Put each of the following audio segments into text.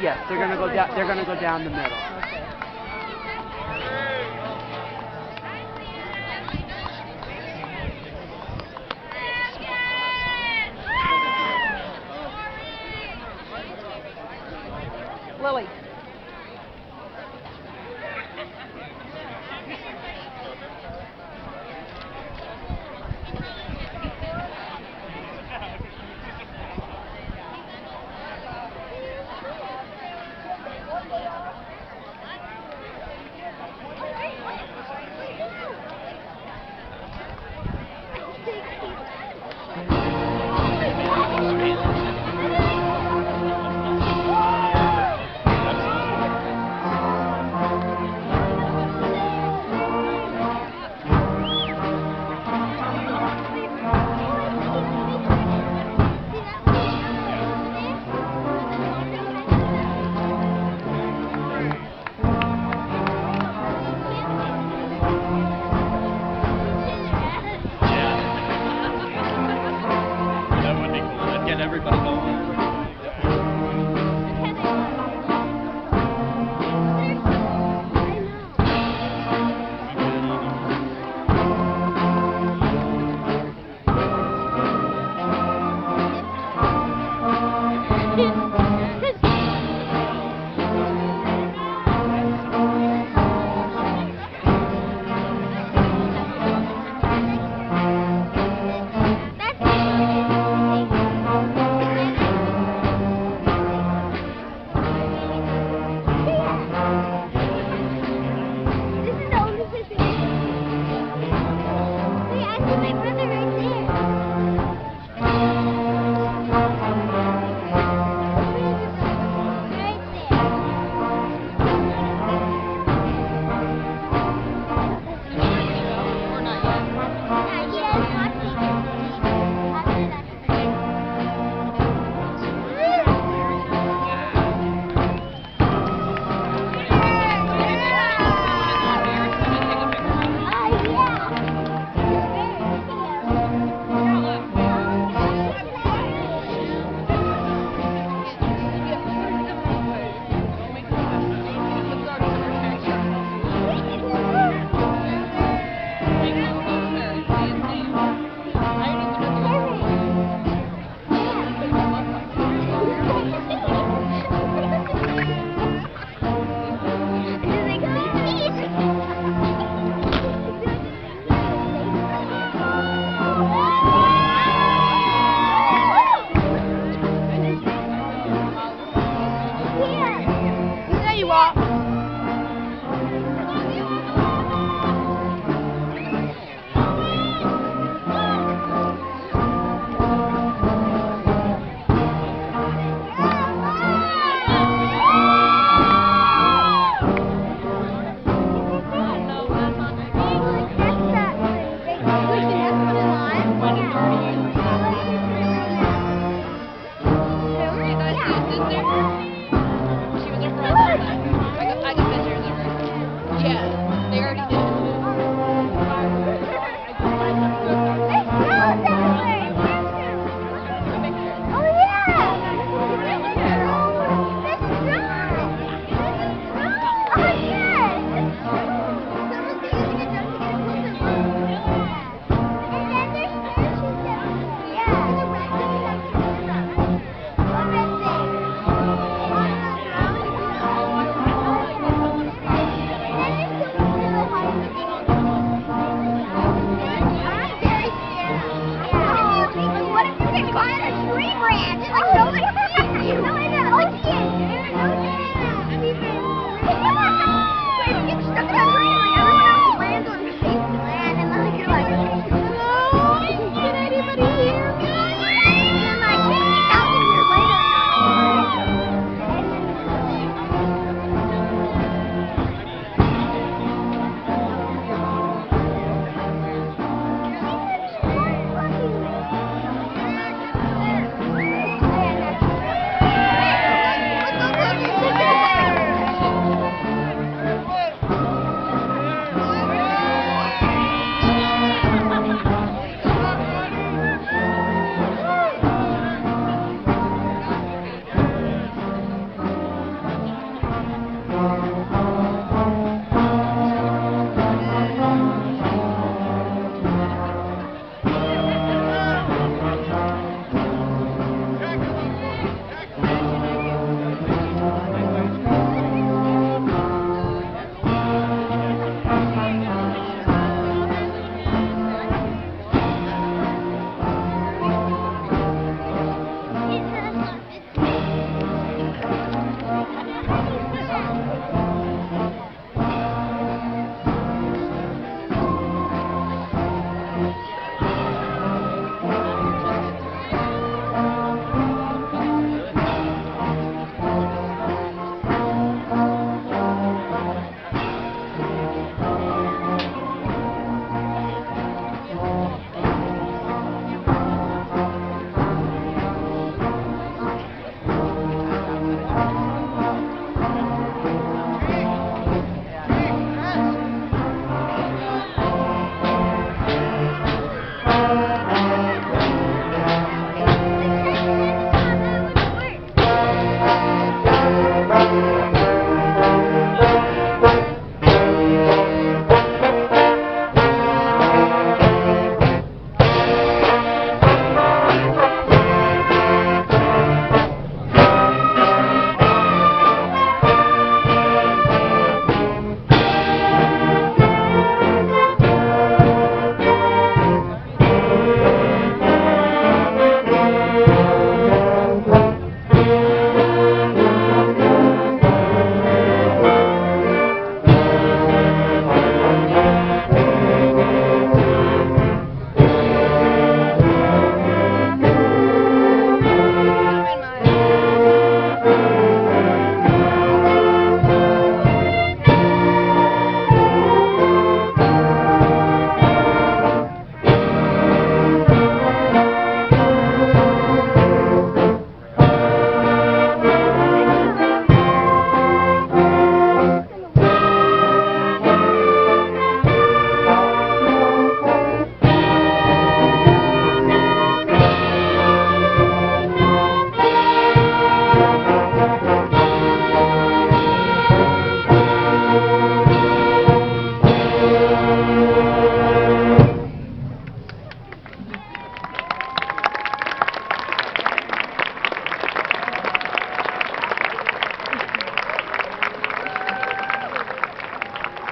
Yes, they're gonna go down. They're gonna go down the middle. Lily.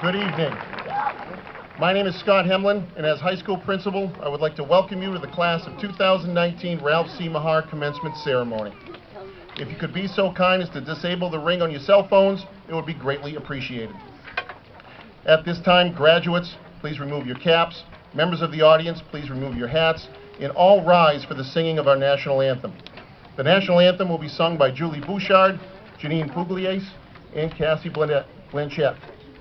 Good evening. My name is Scott Hemlin, and as high school principal, I would like to welcome you to the class of 2019 Ralph C. Mahar commencement ceremony. If you could be so kind as to disable the ring on your cell phones, it would be greatly appreciated. At this time, graduates, please remove your caps. Members of the audience, please remove your hats, and all rise for the singing of our national anthem. The national anthem will be sung by Julie Bouchard, Janine Pugliese, and Cassie Blanchette,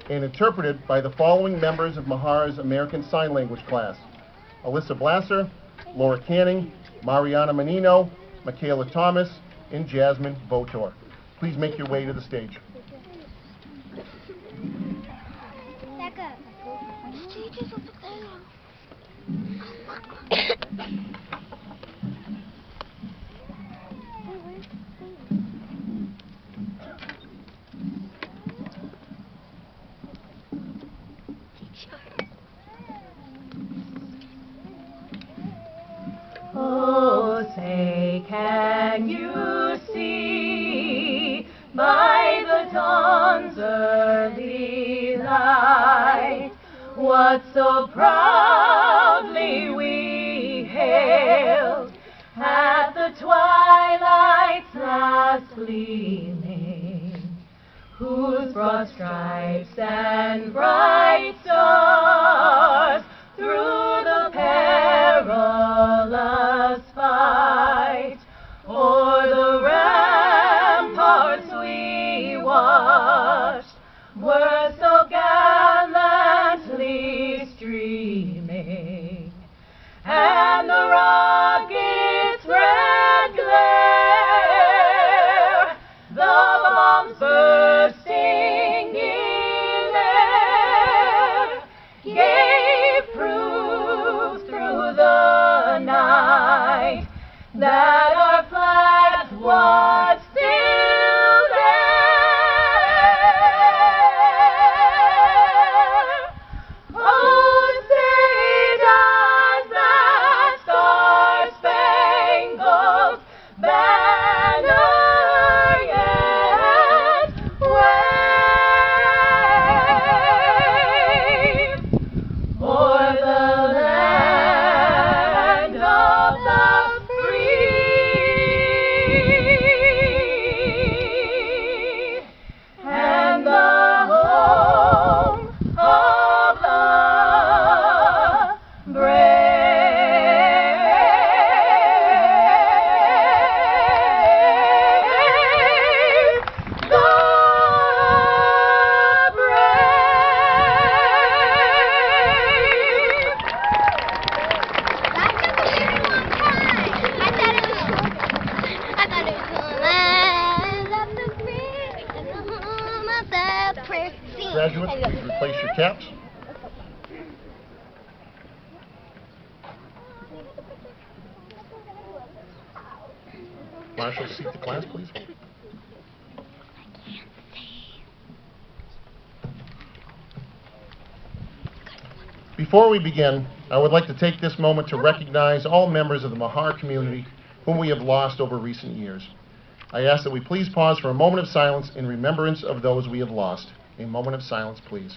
and interpreted by the following members of Mahar's American Sign Language class: Alyssa Blasser, Laura Canning, Mariana Menino, Michaela Thomas, and Jasmine Votor. Please make your way to the stage. Oh, say, can you see by the dawn's early light what so proudly we hailed at the twilight's last gleaming, whose broad stripes and bright stars through the perilous fight o'er the ramparts we watched were so gallantly streaming, and the rocket's red glare, the bombs bursting in air, gave proof through the night that our flag was still there. Oh, say does that star-spangled banner yet wave o'er the land of the free and the home of the brave, the brave. That took a very long time. I thought it was short. I thought it was land of the free and the home of the brave. Graduates, please replace your caps. Marshall, seat the class, please. Before we begin, I would like to take this moment to recognize all members of the Mahar community whom we have lost over recent years. I ask that we please pause for a moment of silence in remembrance of those we have lost. A moment of silence, please.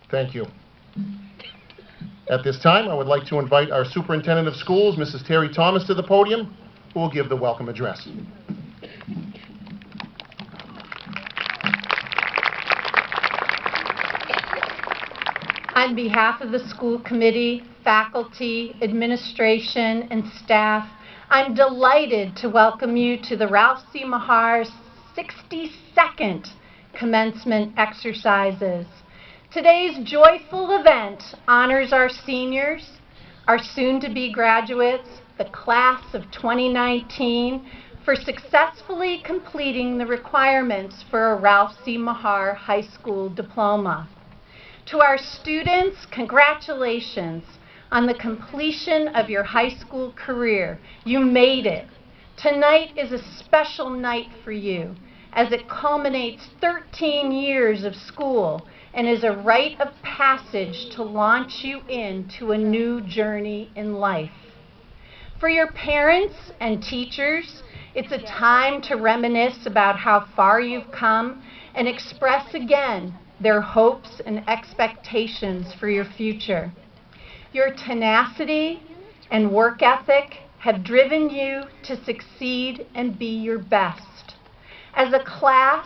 Thank you. At this time, I would like to invite our Superintendent of Schools, Mrs. Terry Thomas, to the podium, who will give the welcome address. On behalf of the school committee, faculty, administration, and staff, I'm delighted to welcome you to the Ralph C. Mahar's 62nd commencement exercises. Today's joyful event honors our seniors, our soon-to-be graduates, the class of 2019, for successfully completing the requirements for a Ralph C. Mahar High School diploma. To our students, congratulations on the completion of your high school career. You made it. Tonight is a special night for you as it culminates 13 years of school and is a rite of passage to launch you into a new journey in life. For your parents and teachers, it's a time to reminisce about how far you've come and express again their hopes and expectations for your future. Your tenacity and work ethic have driven you to succeed and be your best. As a class,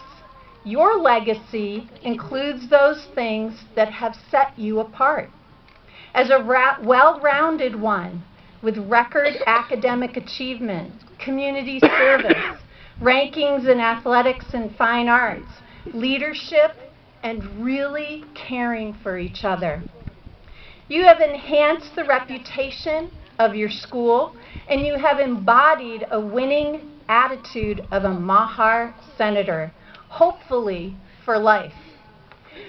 your legacy includes those things that have set you apart. As a well-rounded one with record academic achievement, community service, rankings in athletics and fine arts, leadership, and really caring for each other. You have enhanced the reputation of your school, and you have embodied a winning attitude of a Mahar senator, hopefully for life.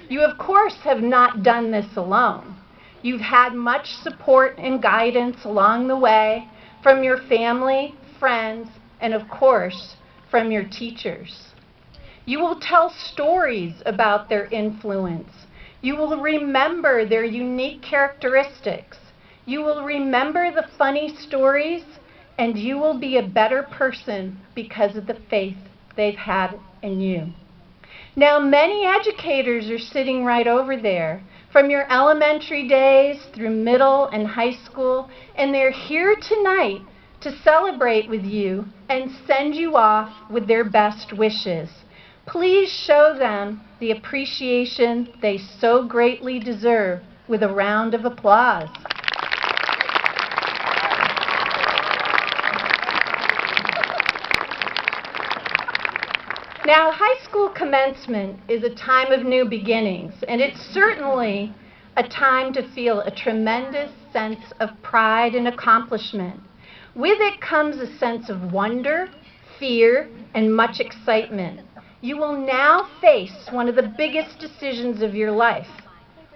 You, of course, have not done this alone. You've had much support and guidance along the way from your family, friends, and of course, from your teachers. You will tell stories about their influence. You will remember their unique characteristics. You will remember the funny stories, and you will be a better person because of the faith they've had in you. Now, many educators are sitting right over there, from your elementary days through middle and high school, and they're here tonight to celebrate with you and send you off with their best wishes. Please show them the appreciation they so greatly deserve with a round of applause. Now, high school commencement is a time of new beginnings, and it's certainly a time to feel a tremendous sense of pride and accomplishment. With it comes a sense of wonder, fear, and much excitement. You will now face one of the biggest decisions of your life.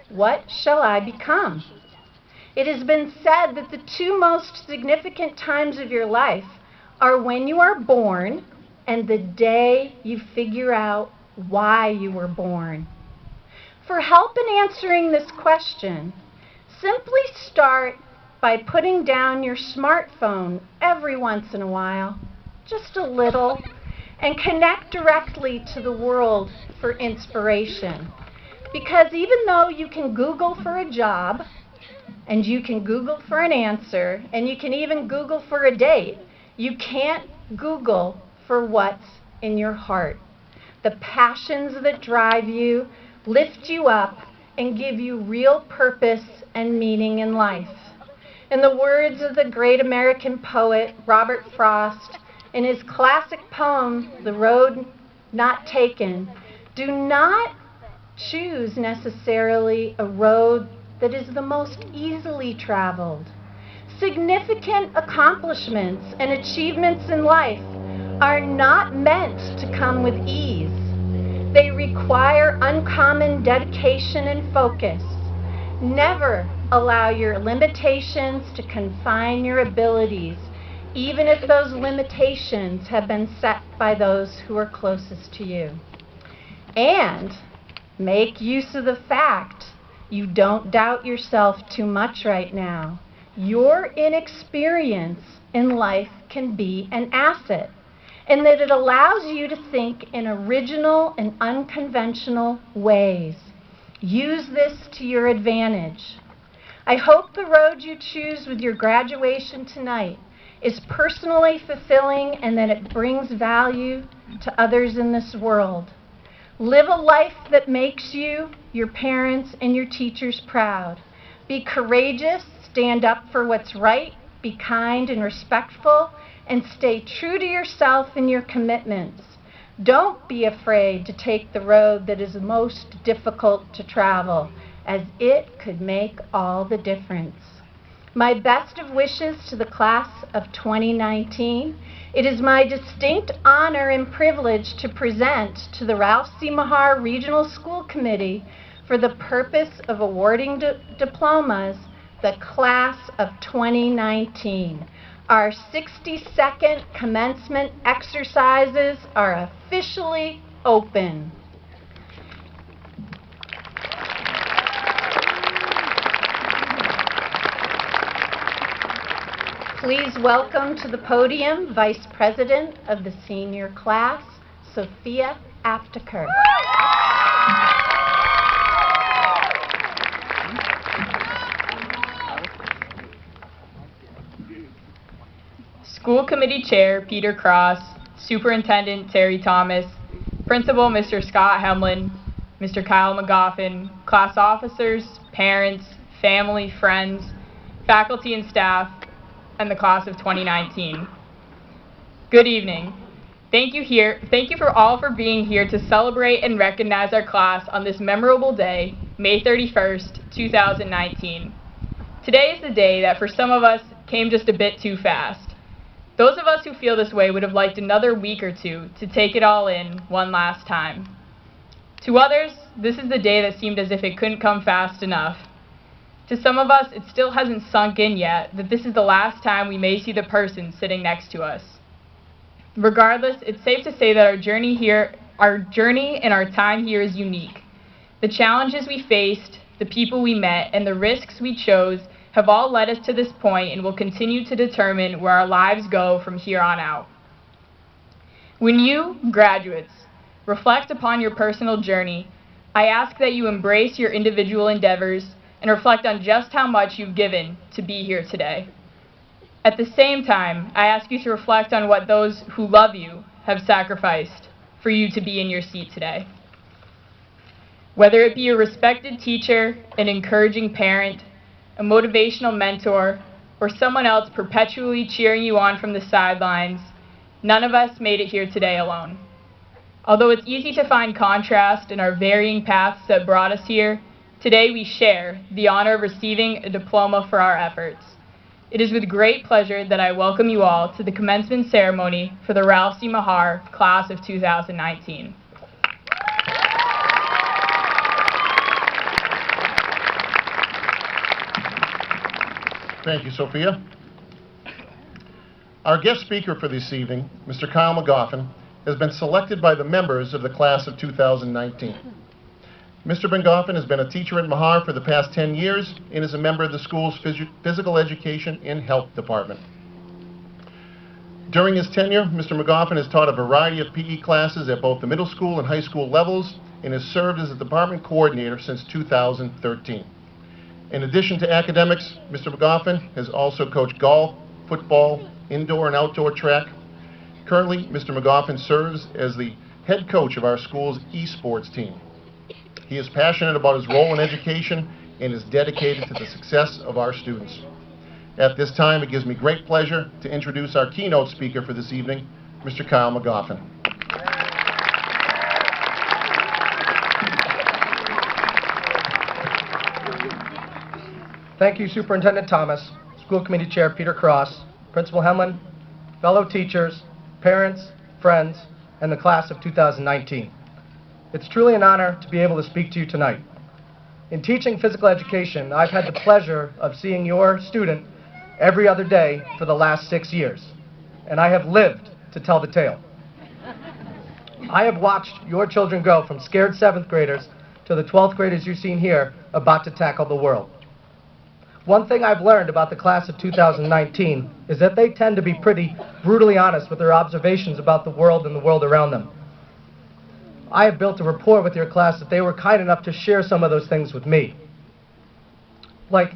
What shall I become? It has been said that the two most significant times of your life are when you are born and the day you figure out why you were born. For help in answering this question, simply start by putting down your smartphone every once in a while, just a little, and connect directly to the world for inspiration. Because even though you can Google for a job, and you can Google for an answer, and you can even Google for a date, you can't Google for what's in your heart. The passions that drive you, lift you up, and give you real purpose and meaning in life. In the words of the great American poet Robert Frost, in his classic poem, The Road Not Taken, do not choose necessarily a road that is the most easily traveled. Significant accomplishments and achievements in life are not meant to come with ease. They require uncommon dedication and focus. Never allow your limitations to confine your abilities. even if those limitations have been set by those who are closest to you. And make use of the fact you don't doubt yourself too much right now. Your inexperience in life can be an asset, and that it allows you to think in original and unconventional ways. Use this to your advantage. I hope the road you choose with your graduation tonight is personally fulfilling and that it brings value to others in this world. Live a life that makes you, your parents, and your teachers proud. Be courageous, stand up for what's right, be kind and respectful, and stay true to yourself and your commitments. Don't be afraid to take the road that is most difficult to travel, as it could make all the difference. My best of wishes to the class of 2019. It is my distinct honor and privilege to present to the Ralph C. Mahar Regional School Committee, for the purpose of awarding diplomas, the class of 2019. Our 60-second commencement exercises are officially open. Please welcome to the podium Vice President of the senior class, Sophia Apteker. School Committee Chair Peter Cross, Superintendent Terry Thomas, Principal Mr. Scott Hemlin, Mr. Kyle McGoffin, class officers, parents, family, friends, faculty and staff, and the class of 2019. Good evening. Thank you for being here to celebrate and recognize our class on this memorable day, May 31st, 2019. Today is the day that for some of us came just a bit too fast. Those of us who feel this way would have liked another week or two to take it all in one last time. To others, this is the day that seemed as if it couldn't come fast enough. To some of us, it still hasn't sunk in yet that this is the last time we may see the person sitting next to us. Regardless, it's safe to say that our journey and our time here is unique. The challenges we faced, the people we met, and the risks we chose have all led us to this point and will continue to determine where our lives go from here on out. When you, graduates, reflect upon your personal journey, I ask that you embrace your individual endeavors and reflect on just how much you've given to be here today. At the same time, I ask you to reflect on what those who love you have sacrificed for you to be in your seat today. Whether it be a respected teacher, an encouraging parent, a motivational mentor, or someone else perpetually cheering you on from the sidelines, none of us made it here today alone. Although it's easy to find contrast in our varying paths that brought us here, today we share the honor of receiving a diploma for our efforts. It is with great pleasure that I welcome you all to the commencement ceremony for the Ralph C. Mahar class of 2019. Thank you, Sophia. Our guest speaker for this evening, Mr. Kyle McGoffin, has been selected by the members of the class of 2019. Mr. McGoffin has been a teacher at Mahar for the past 10 years and is a member of the school's physical education and health department. During his tenure, Mr. McGoffin has taught a variety of PE classes at both the middle school and high school levels and has served as a department coordinator since 2013. In addition to academics, Mr. McGoffin has also coached golf, football, indoor and outdoor track. Currently, Mr. McGoffin serves as the head coach of our school's esports team. He is passionate about his role in education and is dedicated to the success of our students. At this time, it gives me great pleasure to introduce our keynote speaker for this evening, Mr. Kyle McGoffin. Thank you, Superintendent Thomas, School Committee Chair Peter Cross, Principal Hemlin, fellow teachers, parents, friends, and the class of 2019. It's truly an honor to be able to speak to you tonight. In teaching physical education, I've had the pleasure of seeing your student every other day for the last 6 years. and I have lived to tell the tale. I have watched your children go from scared 7th graders to the 12th graders you've seen here about to tackle the world. One thing I've learned about the class of 2019 is that they tend to be pretty brutally honest with their observations about the world and the world around them. I have built a rapport with your class that they were kind enough to share some of those things with me. Like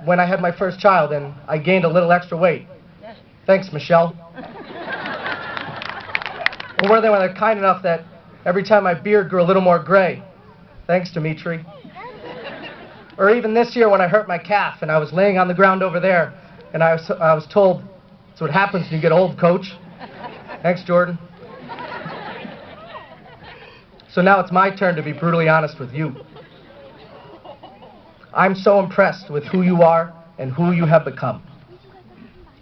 when I had my first child and I gained a little extra weight. Thanks, Michelle. Or were they when they're kind enough that every time my beard grew a little more gray. Thanks, Dimitri. Or even this year when I hurt my calf and I was laying on the ground over there and I was told, that's what happens when you get old, coach. Thanks, Jordan. So now it's my turn to be brutally honest with you. I'm so impressed with who you are and who you have become.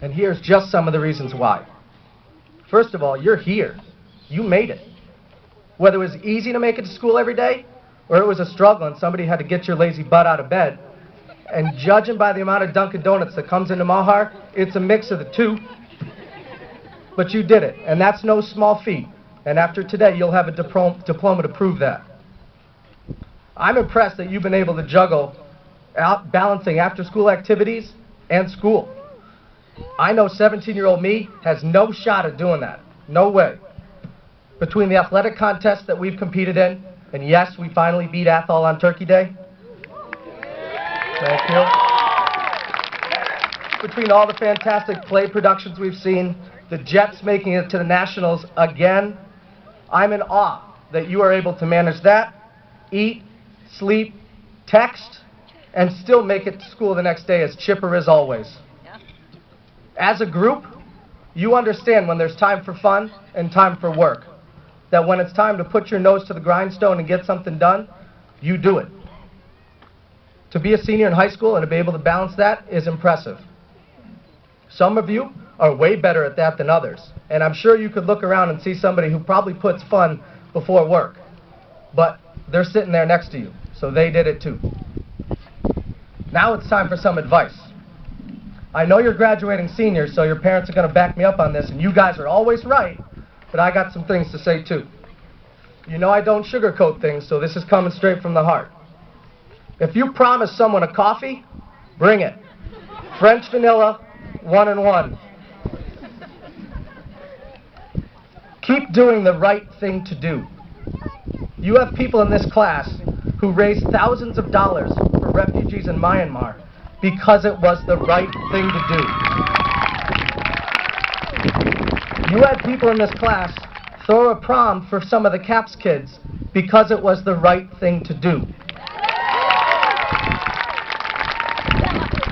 And here's just some of the reasons why. First of all, you're here. You made it. Whether it was easy to make it to school every day, or it was a struggle and somebody had to get your lazy butt out of bed, and judging by the amount of Dunkin' Donuts that comes into Mahar, it's a mix of the two. But you did it, and that's no small feat. And after today, you'll have a diploma to prove that. I'm impressed that you've been able to juggle balancing after-school activities and school. I know 17-year-old me has no shot at doing that. No way. Between the athletic contests that we've competed in, and yes, we finally beat Athol on Turkey Day. Thank you. Between all the fantastic play productions we've seen, the Jets making it to the Nationals again, I'm in awe that you are able to manage that, eat, sleep, text, and still make it to school the next day as chipper as always. As a group, you understand when there's time for fun and time for work. That when it's time to put your nose to the grindstone and get something done, you do it. To be a senior in high school and to be able to balance that is impressive. Some of you are way better at that than others. And I'm sure you could look around and see somebody who probably puts fun before work. But they're sitting there next to you, so they did it too. Now it's time for some advice. I know you're graduating seniors, so your parents are going to back me up on this, and you guys are always right, but I got some things to say too. You know I don't sugarcoat things, so this is coming straight from the heart. If you promise someone a coffee, bring it. French vanilla, 1-in-1. Keep doing the right thing to do. You have people in this class who raised thousands of dollars for refugees in Myanmar because it was the right thing to do. You had people in this class throw a prom for some of the CAPS kids because it was the right thing to do.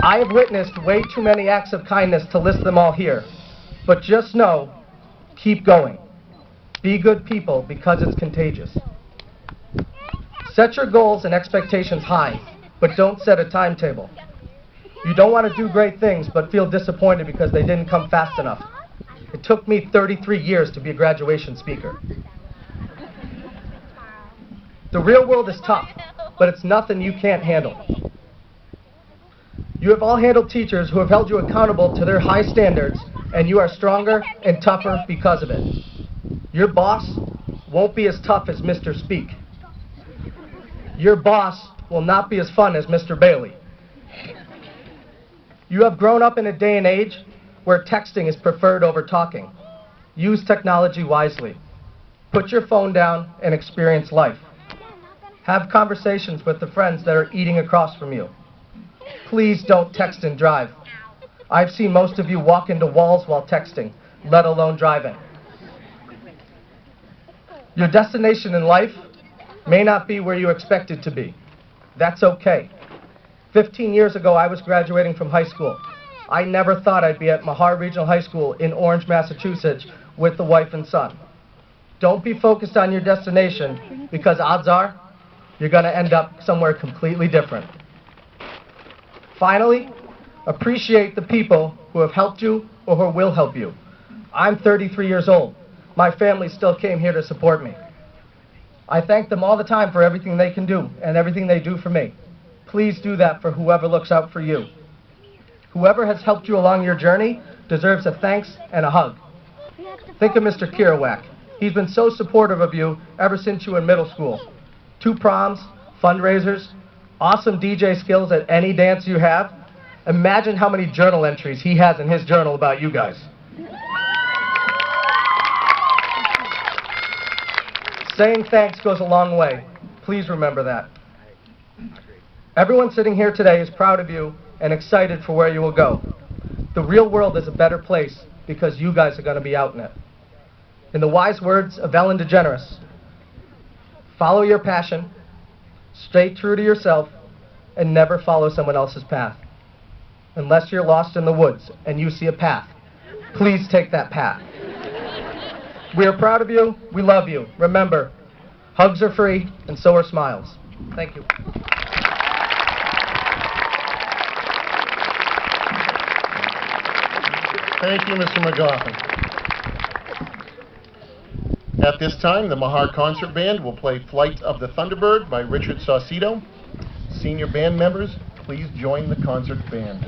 I have witnessed way too many acts of kindness to list them all here, but just know, keep going. Be good people because it's contagious. Set your goals and expectations high, but don't set a timetable. You don't want to do great things but feel disappointed because they didn't come fast enough. It took me 33 years to be a graduation speaker. The real world is tough, but it's nothing you can't handle. You have all handled teachers who have held you accountable to their high standards, and you are stronger and tougher because of it. Your boss won't be as tough as Mr. Speak. Your boss will not be as fun as Mr. Bailey. You have grown up in a day and age where texting is preferred over talking. Use technology wisely. Put your phone down and experience life. Have conversations with the friends that are eating across from you. Please don't text and drive. I've seen most of you walk into walls while texting, let alone driving. Your destination in life may not be where you expect it to be. That's okay. 15 years ago, I was graduating from high school. I never thought I'd be at Mahar Regional High School in Orange, Massachusetts with the wife and son. Don't be focused on your destination because odds are you're going to end up somewhere completely different. Finally, appreciate the people who have helped you or who will help you. I'm 33 years old. My family still came here to support me. I thank them all the time for everything they can do and everything they do for me. Please do that for whoever looks out for you. Whoever has helped you along your journey deserves a thanks and a hug. Think of Mr. Kirawak. He's been so supportive of you ever since you were in middle school. 2 proms, fundraisers, awesome DJ skills at any dance you have. Imagine how many journal entries he has in his journal about you guys. Saying thanks goes a long way. Please remember that. Everyone sitting here today is proud of you and excited for where you will go. The real world is a better place because you guys are going to be out in it. In the wise words of Ellen DeGeneres, follow your passion, stay true to yourself, and never follow someone else's path. Unless you're lost in the woods and you see a path, please take that path. We are proud of you. We love you. Remember, hugs are free, and so are smiles. Thank you. Thank you, Mr. McGoffin. At this time, the Mahar Concert Band will play Flight of the Thunderbird by Richard Saucedo. Senior band members, please join the concert band.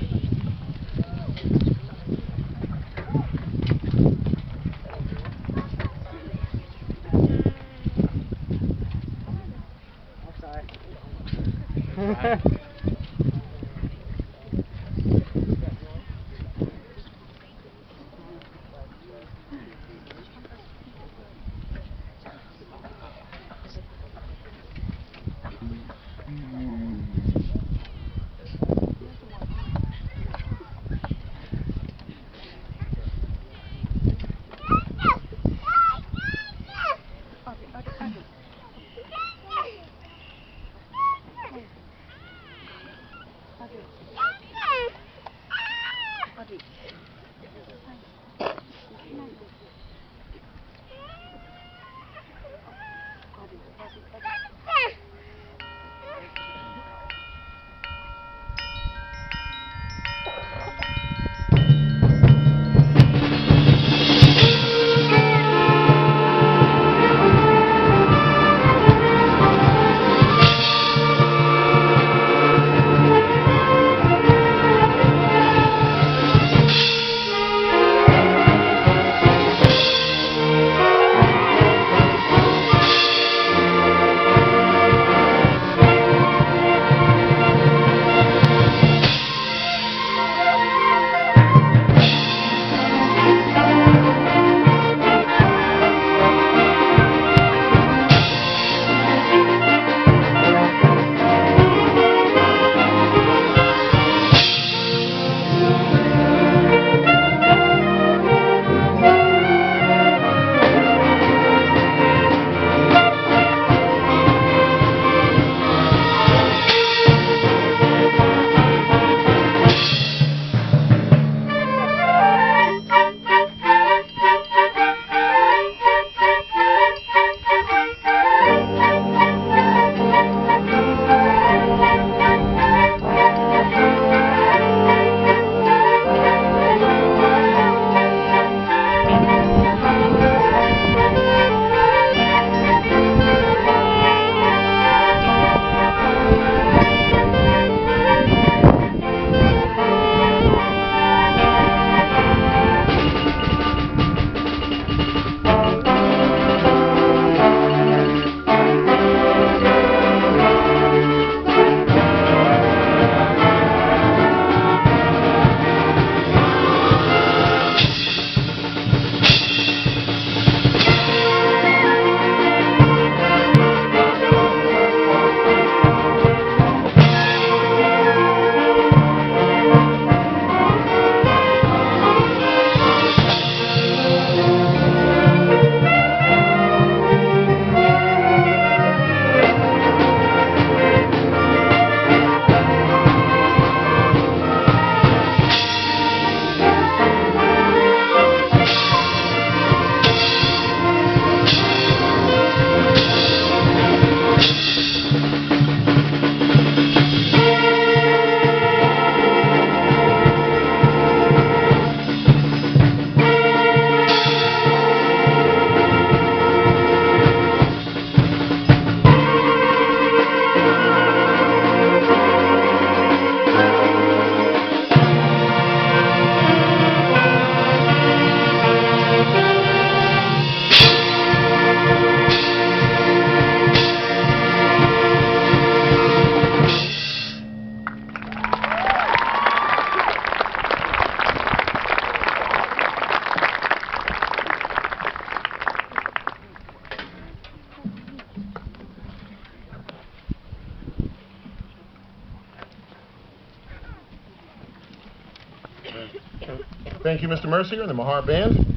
Thank you, Mr. Mercier and the Mahar Band.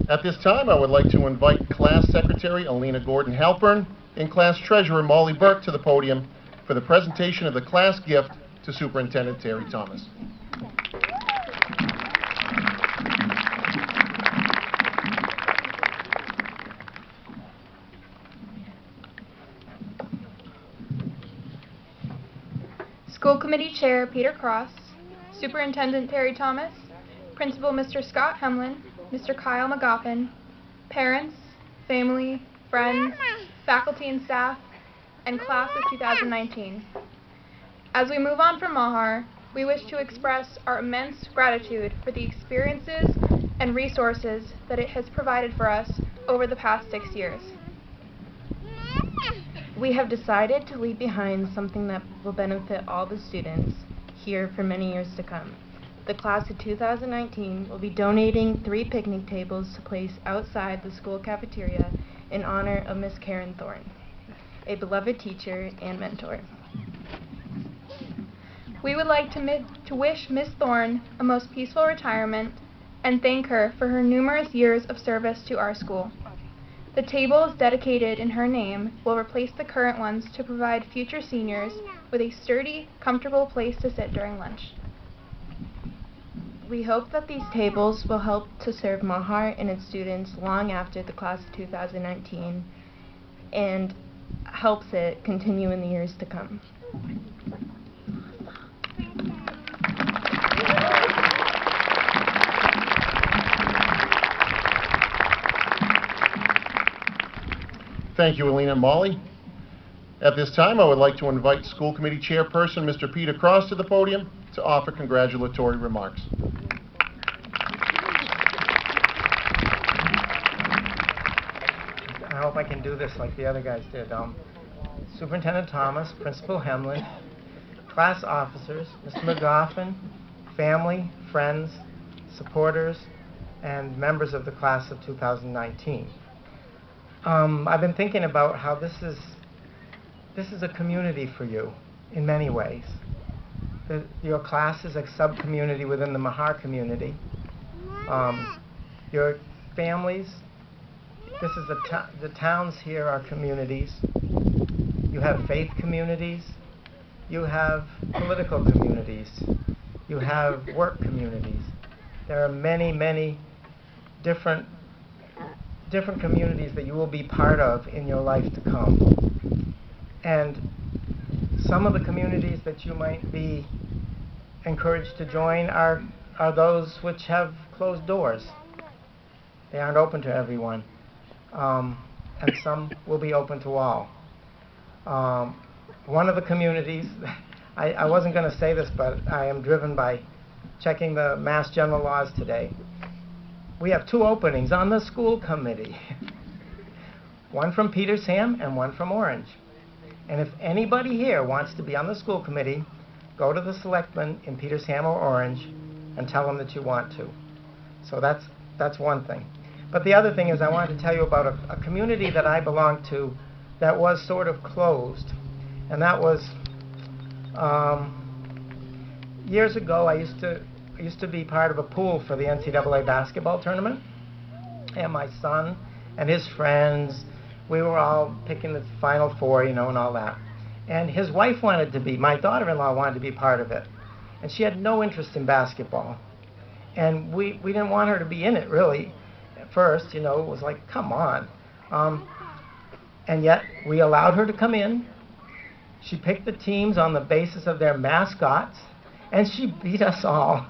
At this time, I would like to invite Class Secretary Alina Gordon-Halpern and Class Treasurer Molly Burke to the podium for the presentation of the class gift to Superintendent Terry Thomas. School Committee Chair Peter Cross, Superintendent Terry Thomas, Principal Mr. Scott Hemlin, Mr. Kyle McGoffin, parents, family, friends, faculty and staff, and class of 2019. As we move on from Mahar, we wish to express our immense gratitude for the experiences and resources that it has provided for us over the past 6 years. We have decided to leave behind something that will benefit all the students here for many years to come. The class of 2019 will be donating 3 picnic tables to place outside the school cafeteria in honor of Miss Karen Thorne, a beloved teacher and mentor. We would like to wish Miss Thorne a most peaceful retirement and thank her for her numerous years of service to our school. The tables dedicated in her name will replace the current ones to provide future seniors with a sturdy, comfortable place to sit during lunch. We hope that these tables will help to serve Mahar and its students long after the class of 2019 and helps it continue in the years to come. Thank you, Alina and Molly. At this time, I would like to invite School Committee Chairperson Mr. Peter Cross to the podium to offer congratulatory remarks. I hope I can do this like the other guys did. Superintendent Thomas, Principal Hemlin, class officers, Mr. McGoffin, family, friends, supporters, and members of the class of 2019. I've been thinking about how this is a community for you in many ways. Your class is a sub-community within the Mahar community. Your families, the towns here are communities. You have faith communities. You have political communities. You have work communities. There are many, many different communities that you will be part of in your life to come. And some of the communities that you might be encouraged to join are those which have closed doors. They aren't open to everyone. And some will be open to all. One of the communities, I wasn't going to say this, but I am driven by checking the Mass General laws today. We have 2 openings on the school committee. One from Petersham and one from Orange. And if anybody here wants to be on the school committee, go to the selectmen in Petersham or Orange and tell them that you want to. So that's one thing. But the other thing is I wanted to tell you about a community that I belong to that was sort of closed. And that was years ago. I used to be part of a pool for the NCAA basketball tournament, and my son and his friends, we were all picking the Final Four, and all that. And his wife wanted to be, my daughter-in-law wanted to be part of it, and she had no interest in basketball. And we didn't want her to be in it, really. At first, it was like, come on. And yet, we allowed her to come in. She picked the teams on the basis of their mascots, and she beat us all.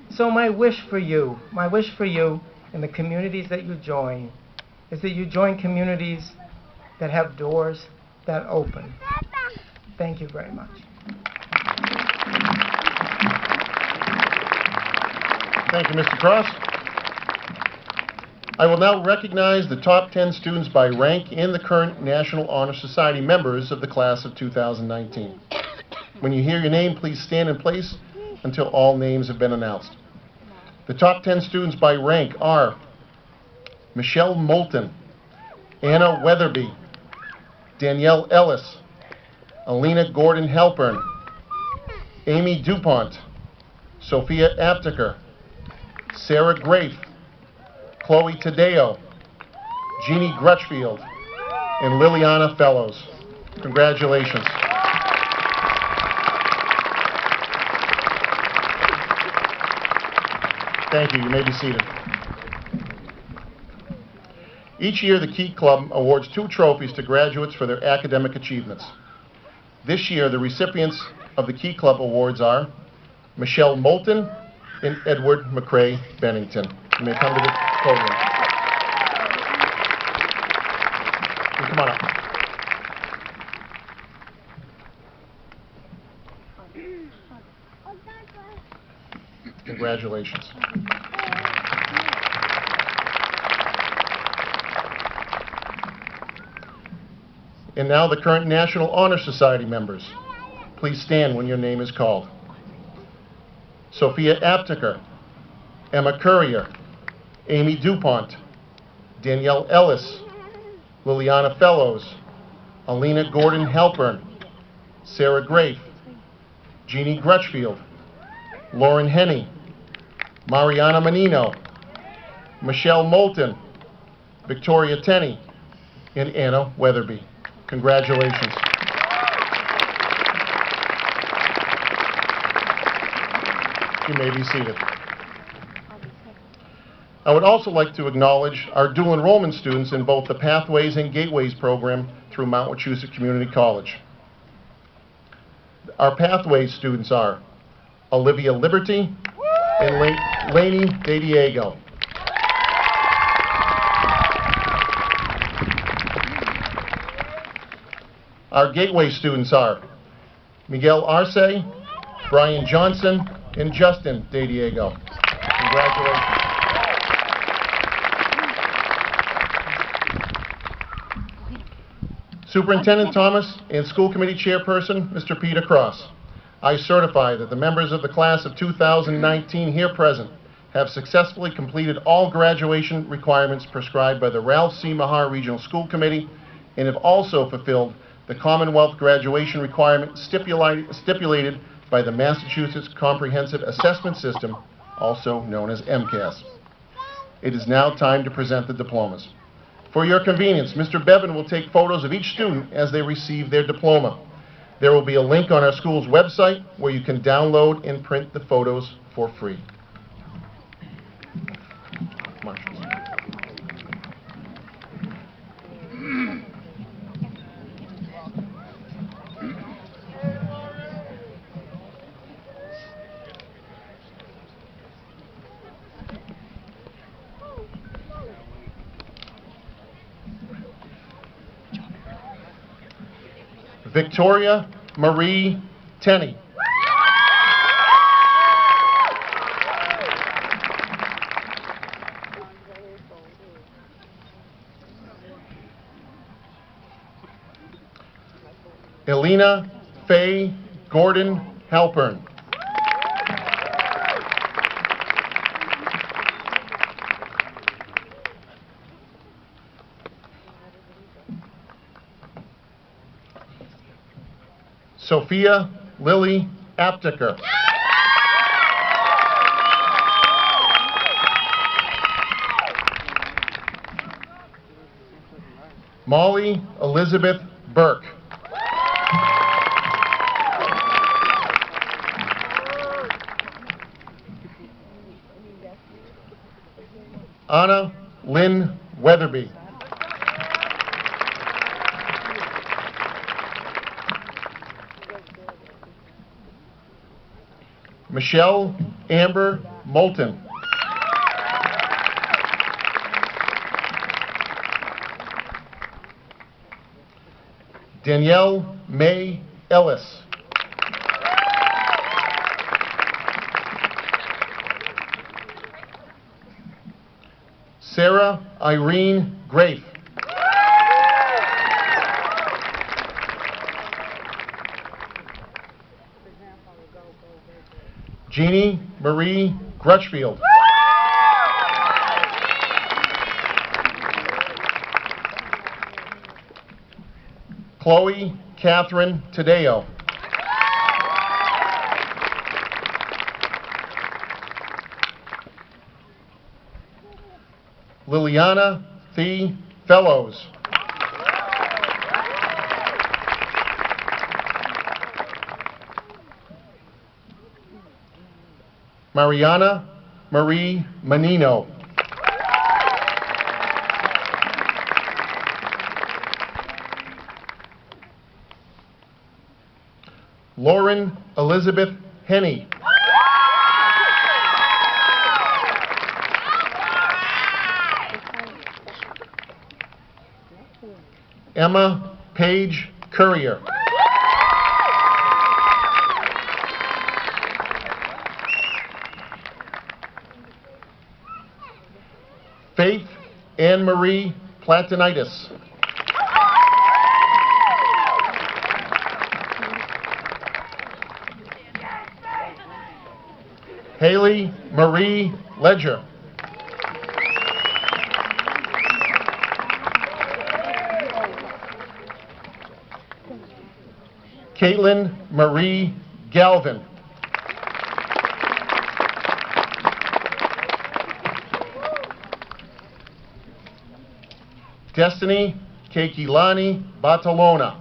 So my wish for you in the communities that you join is that you join communities that have doors that open. Thank you very much. Thank you, Mr. Cross. I will now recognize the top 10 students by rank and the current National Honor Society members of the class of 2019. When you hear your name, please stand in place until all names have been announced. The top 10 students by rank are Michelle Moulton, Anna Weatherby, Danielle Ellis, Alina Gordon-Halpern, Amy DuPont, Sophia Apteker, Sarah Grafe, Chloe Tadeo, Jeannie Grutchfield, and Liliana Fellows. Congratulations. Thank you. You may be seated. Each year, the Key Club awards 2 trophies to graduates for their academic achievements. This year, the recipients of the Key Club Awards are Michelle Moulton and Edward McCrae Bennington. You may come to the podium. You come on up. Congratulations. And now the current National Honor Society members. Please stand when your name is called. Sophia Apteker, Emma Courier, Amy DuPont, Danielle Ellis, Liliana Fellows, Alina Gordon Halpern, Sarah Grafe, Jeannie Grutchfield, Lauren Henney, Mariana Menino, Michelle Moulton, Victoria Tenney, and Anna Weatherby. Congratulations. You may be seated. I would also like to acknowledge our dual enrollment students in both the Pathways and Gateways program through Mount Wachusett Community College. Our Pathways students are Olivia Liberty and Lainey De Diego. Our Gateway students are Miguel Arce, Brian Johnson, and Justin De Diego. Congratulations. Superintendent Thomas and School Committee Chairperson, Mr. Peter Cross, I certify that the members of the class of 2019 here present have successfully completed all graduation requirements prescribed by the Ralph C. Mahar Regional School Committee and have also fulfilled the Commonwealth graduation requirement stipulated by the Massachusetts Comprehensive Assessment System, also known as MCAS. It is now time to present the diplomas. For your convenience, Mr. Bevan will take photos of each student as they receive their diploma. There will be a link on our school's website where you can download and print the photos for free. Marshall. Victoria Marie Tenney. Elena Faye Gordon Halpern. Sophia Lily Apteker. Molly Elizabeth Burke. Anna Lynn Weatherby. Michelle Amber Moulton. Danielle May Ellis. Sarah Irene Grafe. Jeannie Marie Grutchfield. Chloe Catherine Tadeo. Liliana Thea Fellows. Mariana Marie Menino. Lauren Elizabeth Henney. Emma Page Courier. Faith Anne Marie Platinitis. Haley Marie Ledger. Caitlin Marie Galvin. Destiny Keikilani Batalona.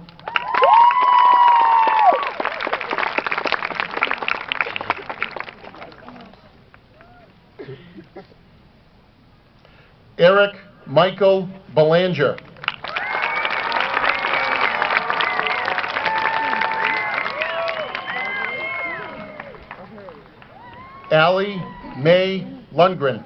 Eric Michael Belanger. Allie Mae Lundgren.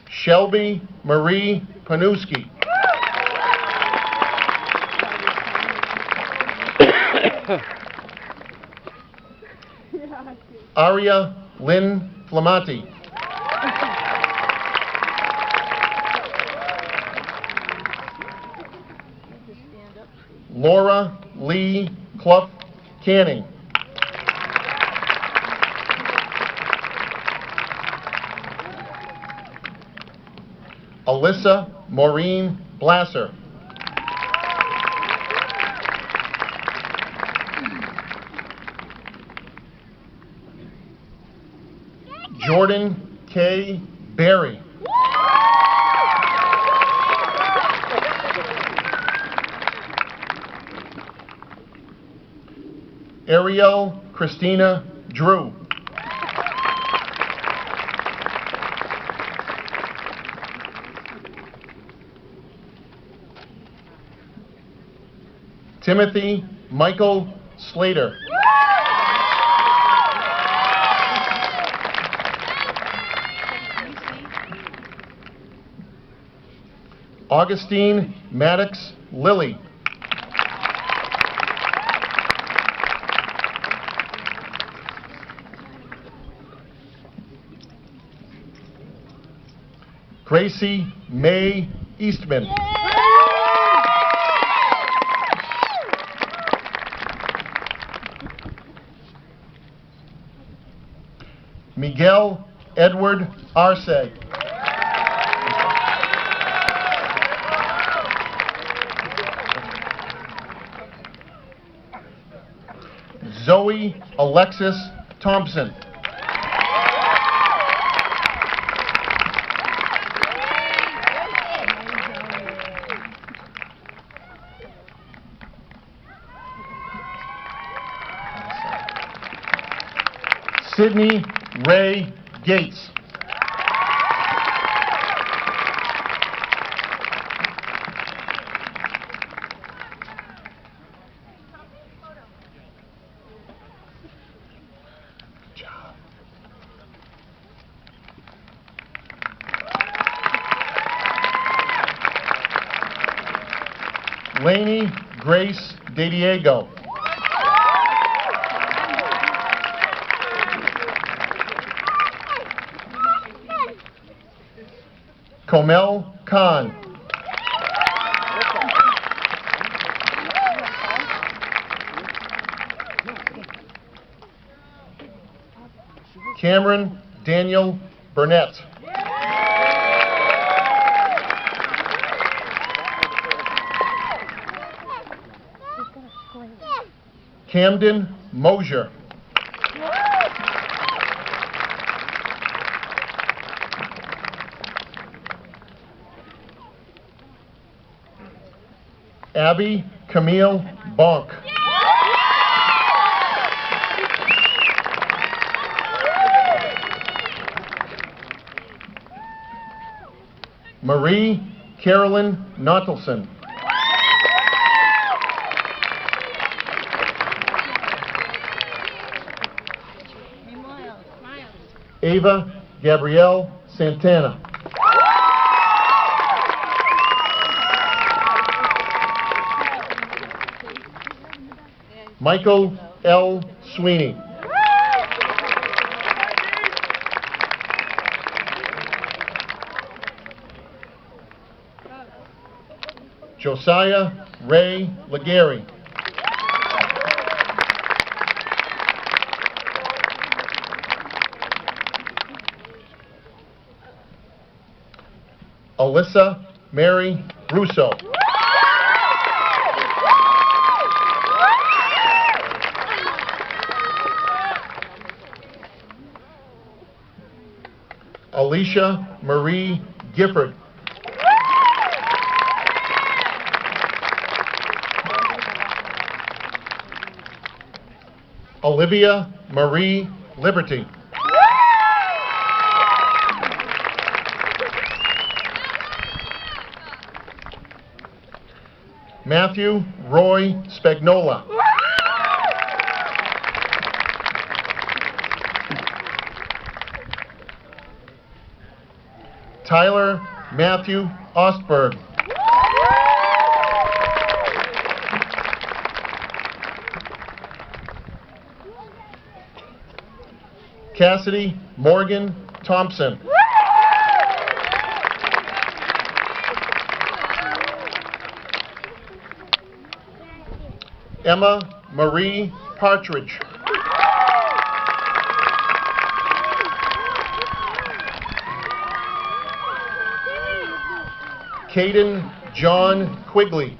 Shelby Marie Panuski. Aria Lynn Flamanti. Laura Lee Clough Canning. Alyssa Maureen Blasser. Jordan K. Berry. Ariel Christina Drew. Timothy Michael Slater. Augustine Maddox Lilly. Gracie Mae Eastman. Miguel Edward Arce. Zoe Alexis Thompson. Sydney Ray Gates. Lainey Grace De Diego. Komel Khan. Cameron Daniel Burnett. Camden Mosier. Abby Camille Bonk. Marie Carolyn Nottelson. Ava Gabrielle Santana. Michael L. Sweeney. Josiah Ray Legary. Alyssa Mary Russo. Alicia Marie Gifford. Olivia Marie Liberty. Matthew Roy Spagnola. Tyler Matthew Ostberg. Cassidy Morgan Thompson. Emma Marie Partridge. Caden John Quigley.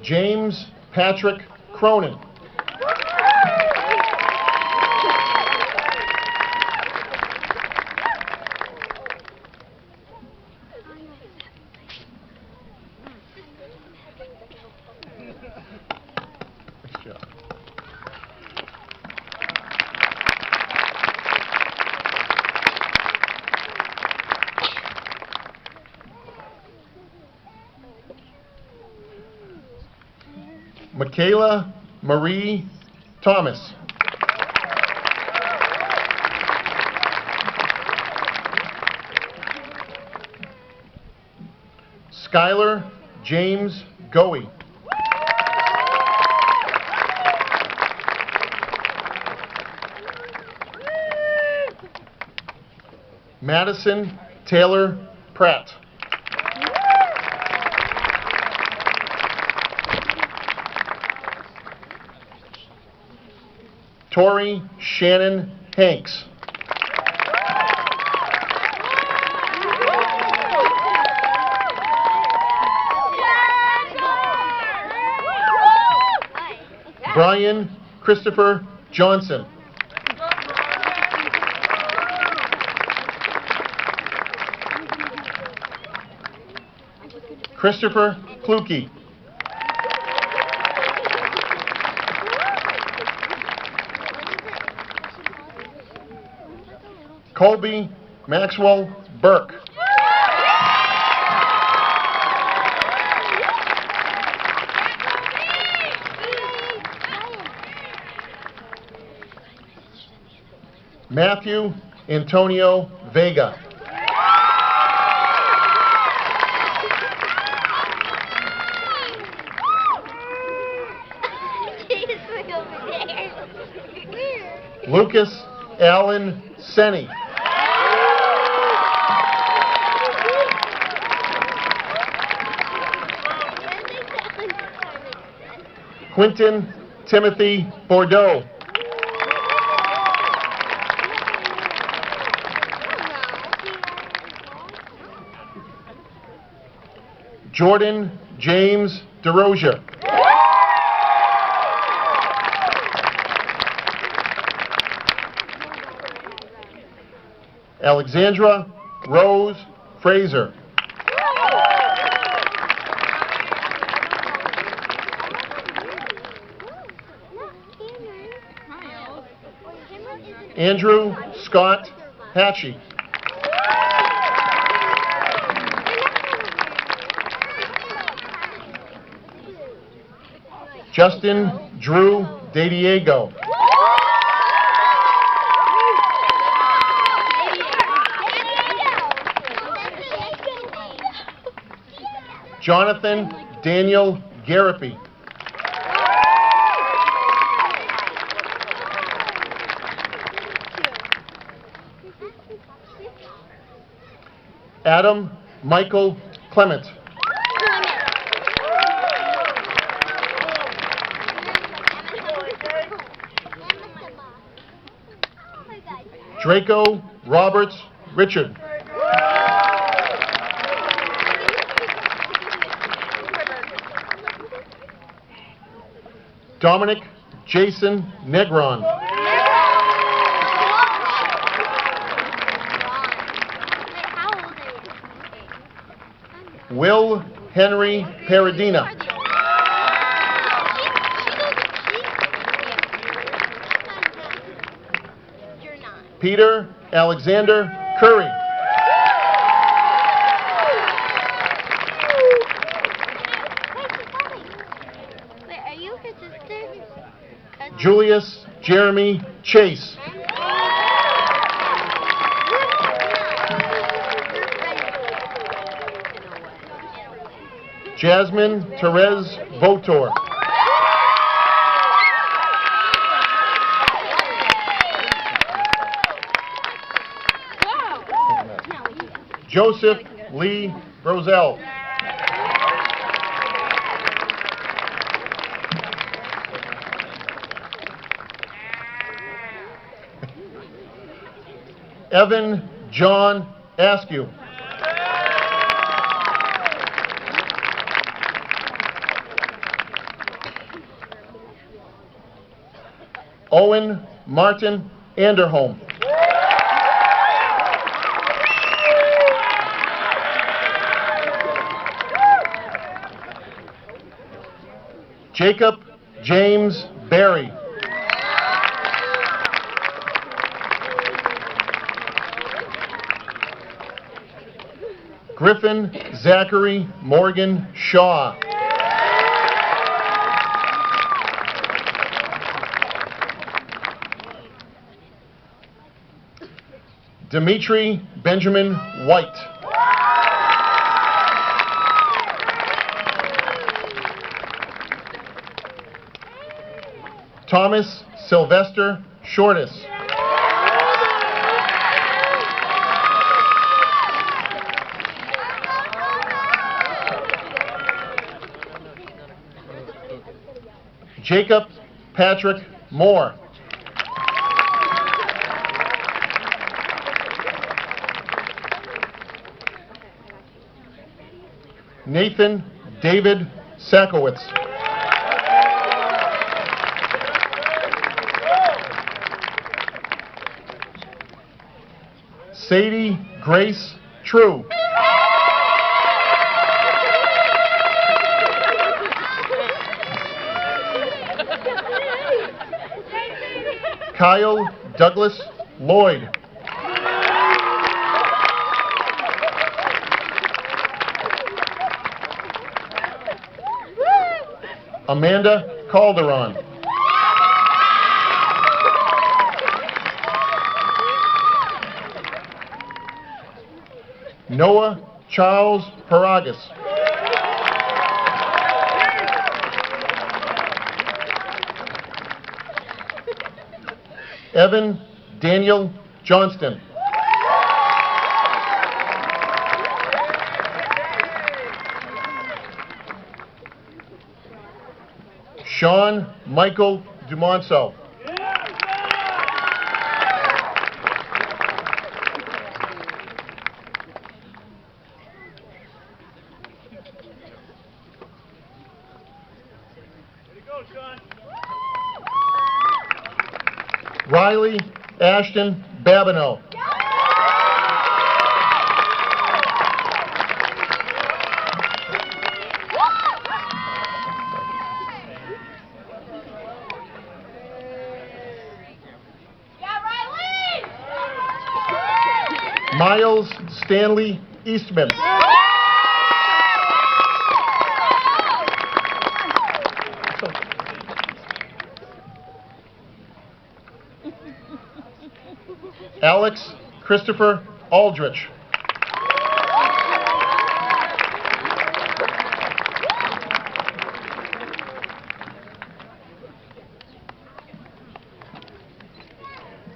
James Patrick Cronin. Nice job. Michaela Marie Thomas. Skylar James Goey. Madison Taylor Pratt. Tori Shannon Hanks. Brian Christopher Johnson. Christopher Kluke. Colby Maxwell Burke. Matthew Antonio Vega. Lucas Allen Senni. Quentin Timothy Bordeaux. Jordan James DeRozier. Alexandra Rose Fraser. Andrew Scott Hatchie. Justin Drew DeDiego. Jonathan Daniel Garapi. Adam Michael Clement. Draco Roberts Richard. Dominic Jason Negron. Will Henry Paradina. Peter Alexander Curry. Wait, are you his sister? Julius Jeremy Chase. Jasmine Therese Votor. Joseph Lee Roselle. Evan John Askew. Owen Martin Anderholm. Jacob James Barry. Griffin Zachary Morgan Shaw. Dimitri Benjamin White. Thomas Sylvester Shortis. Jacob Patrick Moore. Nathan David Sakowitz. Sadie Grace True. Kyle Douglas Lloyd. Amanda Calderon. Noah Charles Paragas. Evan Daniel Johnston. Sean Michael Dumonceau. Riley Ashton Babineau. Miles Stanley Eastman. Alex Christopher Aldrich.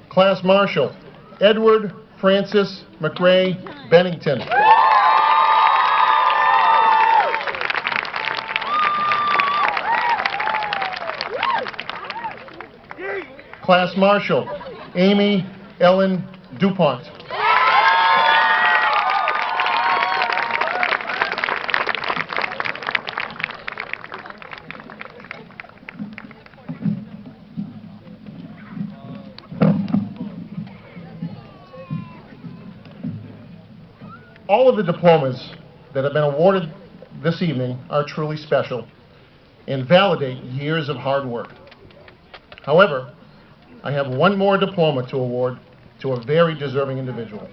Class Marshal Edward Francis McRae Bennington. Class Marshal Amy Ellen DuPont. All of the diplomas that have been awarded this evening are truly special and validate years of hard work. However, I have one more diploma to award to a very deserving individual.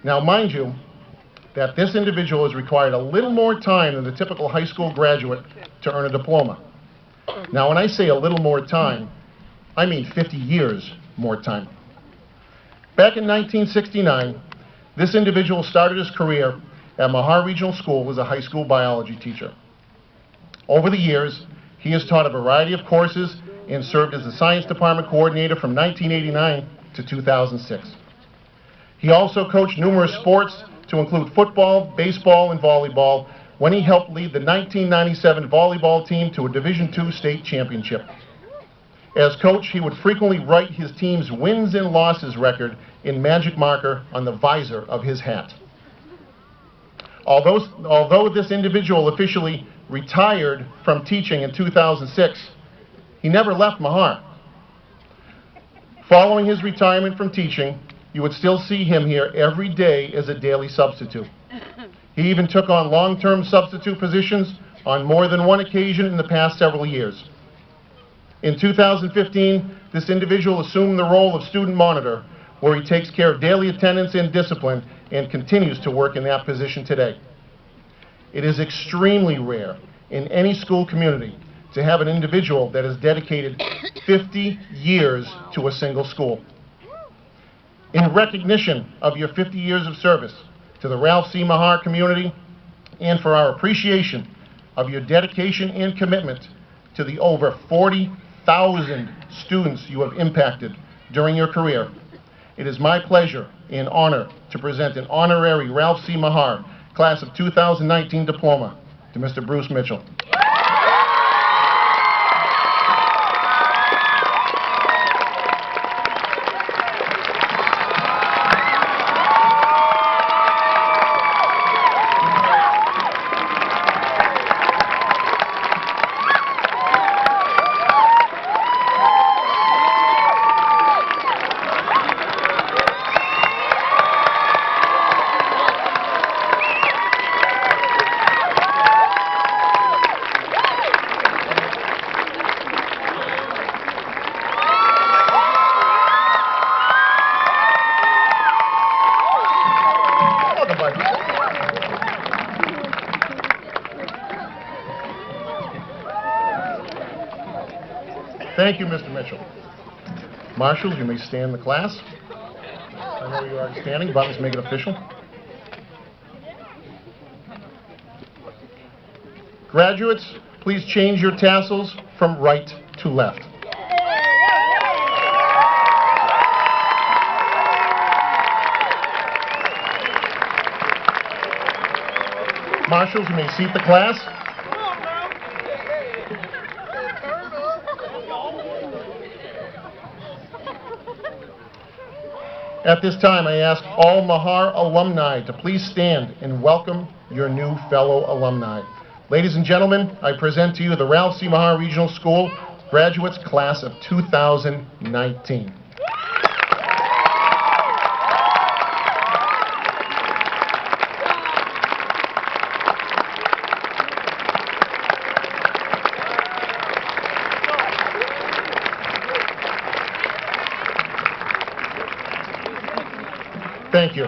Now, mind you, that this individual has required a little more time than the typical high school graduate to earn a diploma. Now, when I say a little more time, I mean 50 years more time. Back in 1969, this individual started his career at Mahar Regional School as a high school biology teacher. Over the years, he has taught a variety of courses and served as the science department coordinator from 1989 to 2006. He also coached numerous sports to include football, baseball, and volleyball when he helped lead the 1997 volleyball team to a Division II state championship. As coach, he would frequently write his team's wins and losses record in magic marker on the visor of his hat. Although this individual officially retired from teaching in 2006, he never left Mahar. Following his retirement from teaching, you would still see him here every day as a daily substitute. He even took on long-term substitute positions on more than one occasion in the past several years. In 2015, this individual assumed the role of student monitor, where he takes care of daily attendance and discipline and continues to work in that position today. It is extremely rare in any school community to have an individual that has dedicated 50 years to a single school. In recognition of your 50 years of service to the Ralph C. Mahar community and for our appreciation of your dedication and commitment to the over 40,000 students you have impacted during your career, it is my pleasure and honor to present an honorary Ralph C. Mahar Class of 2019 diploma to Mr. Bruce Mitchell. Thank you, Mr. Mitchell. Marshals, you may stand the class. I know you're already standing, but let's make it official. Graduates, please change your tassels from right to left. Marshals, you may seat the class. At this time, I ask all Mahar alumni to please stand and welcome your new fellow alumni. Ladies and gentlemen, I present to you the Ralph C. Mahar Regional School graduates class of 2019. Thank you.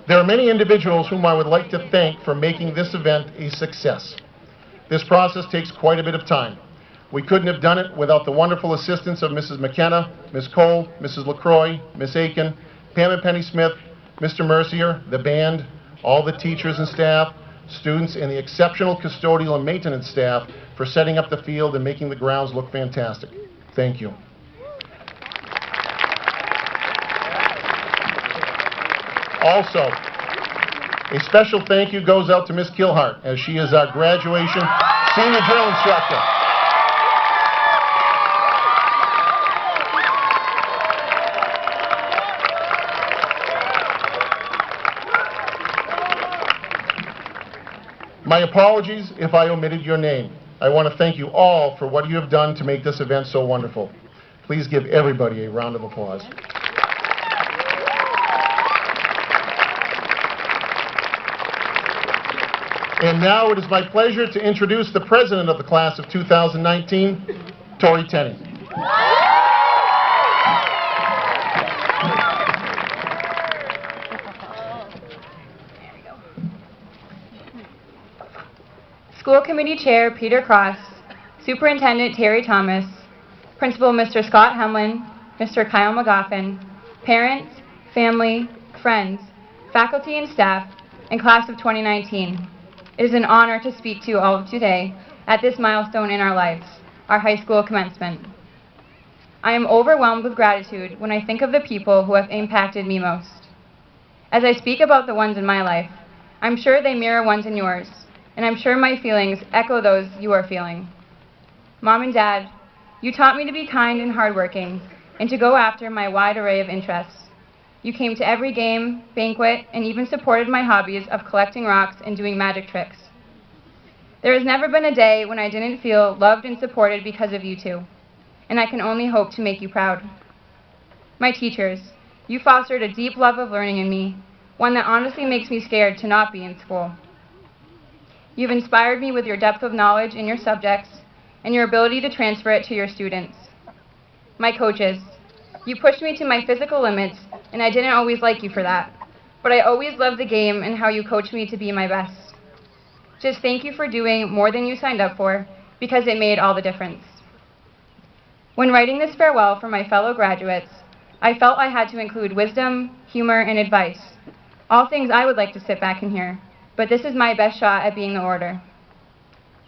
There are many individuals whom I would like to thank for making this event a success. This process takes quite a bit of time. We couldn't have done it without the wonderful assistance of Mrs. McKenna, Ms. Cole, Mrs. LaCroix, Ms. Aiken, Pam and Penny Smith, Mr. Mercier, the band, all the teachers and staff, students, and the exceptional custodial and maintenance staff for setting up the field and making the grounds look fantastic. Thank you. Also, a special thank you goes out to Ms. Kilhart, as she is our graduation senior drill instructor. My apologies if I omitted your name. I want to thank you all for what you have done to make this event so wonderful. Please give everybody a round of applause. And now it is my pleasure to introduce the president of the class of 2019, Tori Tenney. School Committee Chair Peter Cross, Superintendent Terry Thomas, Principal Mr. Scott Hemlin, Mr. Kyle McGoffin, parents, family, friends, faculty and staff, and class of 2019. It is an honor to speak to you all today at this milestone in our lives, our high school commencement. I am overwhelmed with gratitude when I think of the people who have impacted me most. As I speak about the ones in my life, I'm sure they mirror ones in yours, and I'm sure my feelings echo those you are feeling. Mom and Dad, you taught me to be kind and hardworking, and to go after my wide array of interests. You came to every game, banquet, and even supported my hobbies of collecting rocks and doing magic tricks. There has never been a day when I didn't feel loved and supported because of you two, and I can only hope to make you proud. My teachers, you fostered a deep love of learning in me, one that honestly makes me scared to not be in school. You've inspired me with your depth of knowledge in your subjects and your ability to transfer it to your students. My coaches, you pushed me to my physical limits, and I didn't always like you for that, but I always loved the game and how you coached me to be my best. Just thank you for doing more than you signed up for, because it made all the difference. When writing this farewell for my fellow graduates, I felt I had to include wisdom, humor, and advice, all things I would like to sit back and hear, but this is my best shot at being the order.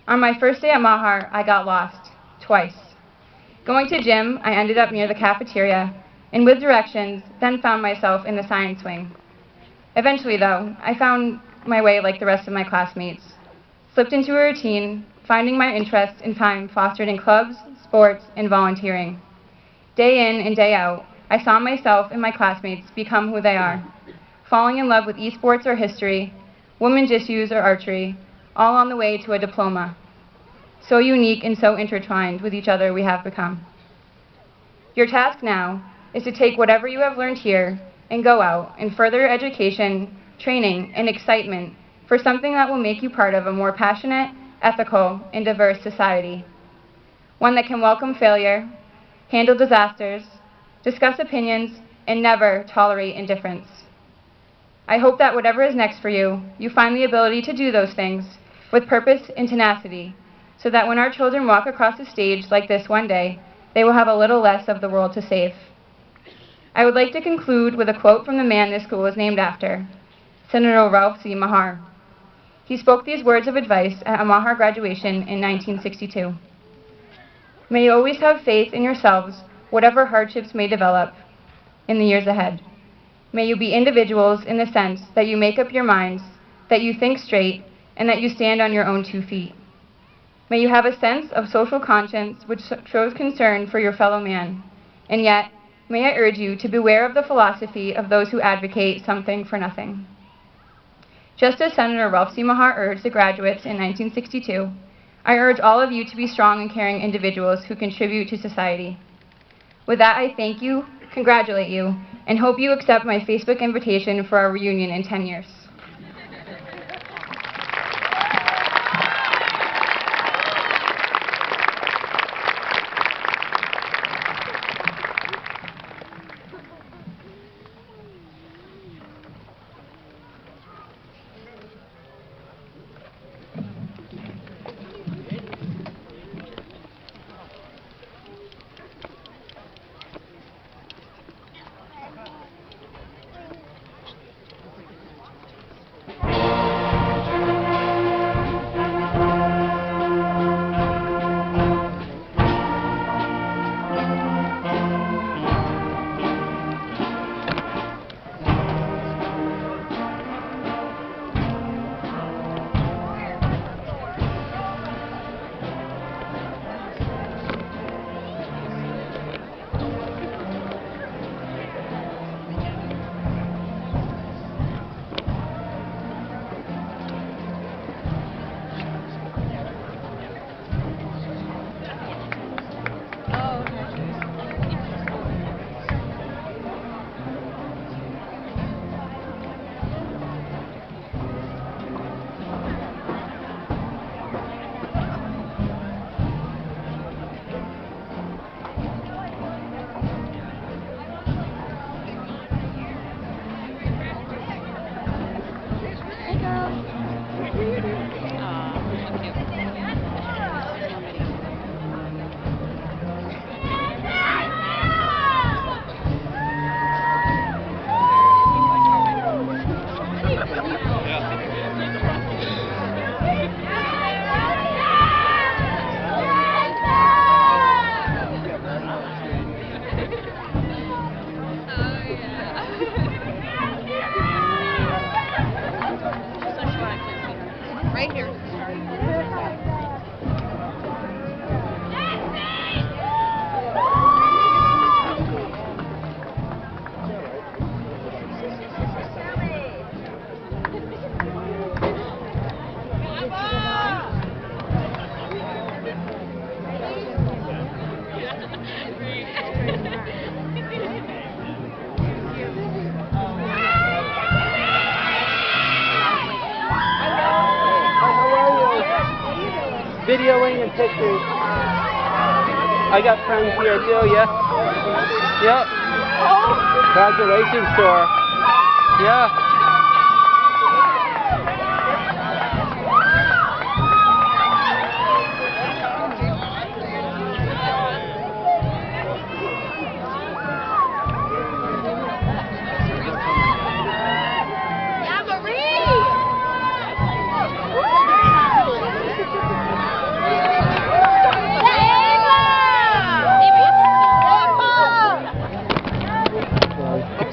On my first day at Mahar, I got lost, twice. Going to gym, I ended up near the cafeteria, and with directions, then found myself in the science wing. Eventually, though, I found my way like the rest of my classmates, slipped into a routine, finding my interests and time fostered in clubs, sports, and volunteering. Day in and day out, I saw myself and my classmates become who they are, falling in love with esports or history, women's issues or archery, all on the way to a diploma. So unique and so intertwined with each other we have become. Your task now is to take whatever you have learned here and go out and further your education, training, and excitement for something that will make you part of a more passionate, ethical, and diverse society. One that can welcome failure, handle disasters, discuss opinions, and never tolerate indifference. I hope that whatever is next for you, you find the ability to do those things with purpose and tenacity, so that when our children walk across the stage like this one day, they will have a little less of the world to save. I would like to conclude with a quote from the man this school is named after, Senator Ralph C. Mahar. He spoke these words of advice at a Mahar graduation in 1962. May you always have faith in yourselves, whatever hardships may develop in the years ahead. May you be individuals in the sense that you make up your minds, that you think straight, and that you stand on your own 2 feet. May you have a sense of social conscience which shows concern for your fellow man, and yet, may I urge you to beware of the philosophy of those who advocate something for nothing. Just as Senator Ralph C. Mahar urged the graduates in 1962, I urge all of you to be strong and caring individuals who contribute to society. With that, I thank you, congratulate you, and hope you accept my Facebook invitation for our reunion in 10 years. Videoing and pictures. I got friends here too, yeah. Yep. Graduation tour. Yeah.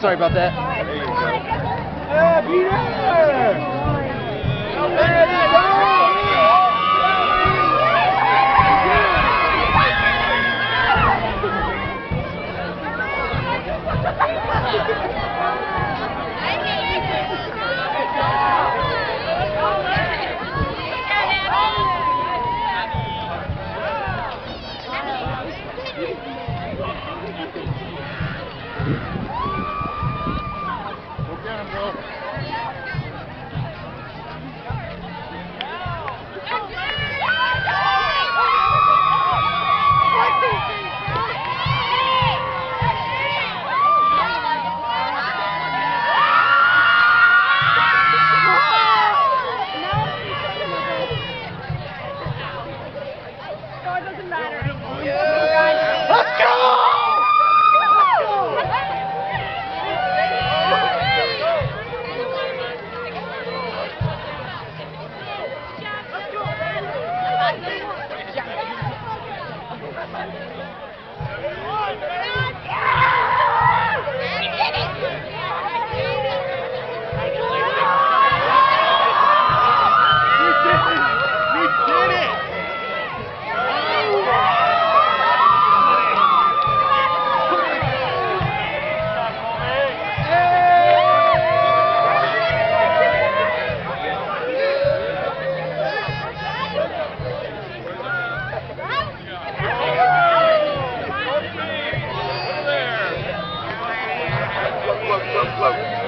Sorry about that. There you go. Yeah, be there! float.